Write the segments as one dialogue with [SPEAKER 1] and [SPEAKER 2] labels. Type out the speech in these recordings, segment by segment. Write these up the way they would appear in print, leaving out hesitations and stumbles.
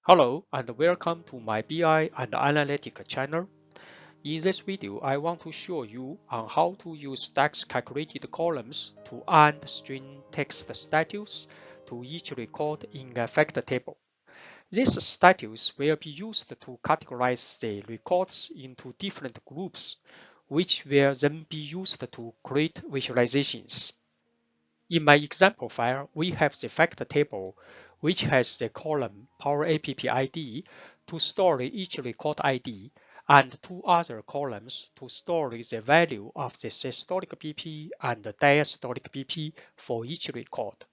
[SPEAKER 1] Hello and welcome to my BI and Analytics channel. In this video, I want to show you on how to use DAX calculated columns to add string text status to each record in a fact table. This status will be used to categorize the records into different groups, which will then be used to create visualizations. In my example file, we have the fact table, which has the column Power App ID to store each record ID and two other columns to store the value of the systolic BP and the diastolic BP for each record.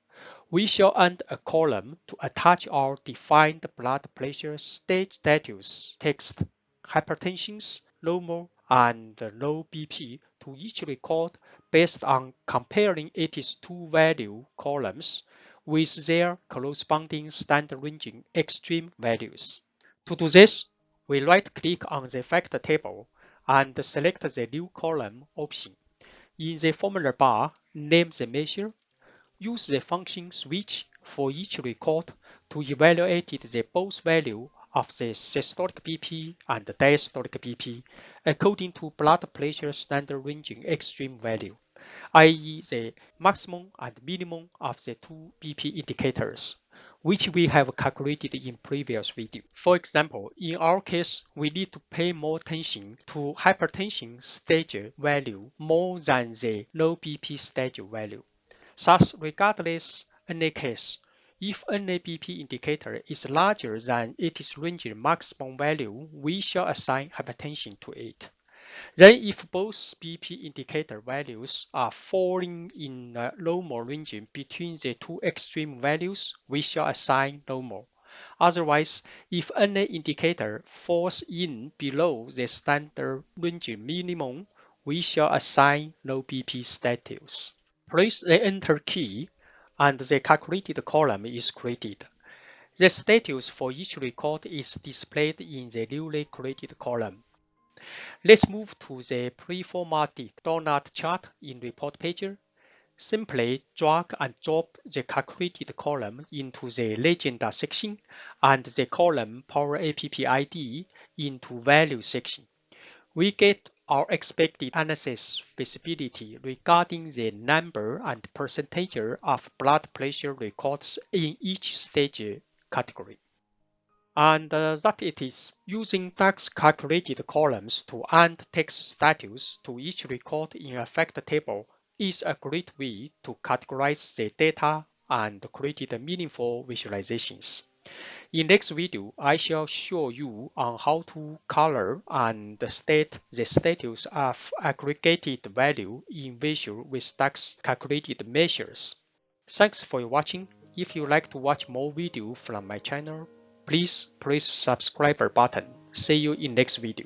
[SPEAKER 1] We shall add a column to attach our defined blood pressure stage status text, hypertension, normal, and low BP to each record based on comparing its two value columns with their corresponding standard ranging extreme values. To do this, we right-click on the fact table and select the New Column option. In the formula bar, name the measure. Use the function switch for each record to evaluate the both value of the systolic BP and the diastolic BP according to blood pressure standard ranging extreme value, i.e. the maximum and minimum of the two BP indicators, which we have calculated in previous video. For example, in our case, we need to pay more attention to hypertension stage value more than the low BP stage value. Thus, regardless any case, if any BP indicator is larger than its ranging maximum value, we shall assign hypertension to it. Then if both BP indicator values are falling in a normal region between the two extreme values, we shall assign normal. Otherwise, if any indicator falls in below the standard ranging minimum, we shall assign low BP status. Press the Enter key and the calculated column is created. The status for each record is displayed in the newly created column. Let's move to the pre-formatted donut chart in Report Pager. Simply drag and drop the calculated column into the Legenda section and the column Power App ID into Value section. We get our expected analysis visibility regarding the number and percentage of blood pressure records in each stage category. And that it is using DAX calculated columns to add text status to each record in a fact table is a great way to categorize the data and create meaningful visualizations. In next video, I shall show you on how to color and state the status of aggregated value in visual with DAX calculated measures. Thanks for watching. If you like to watch more videos from my channel, please press subscriber button. See you in next video.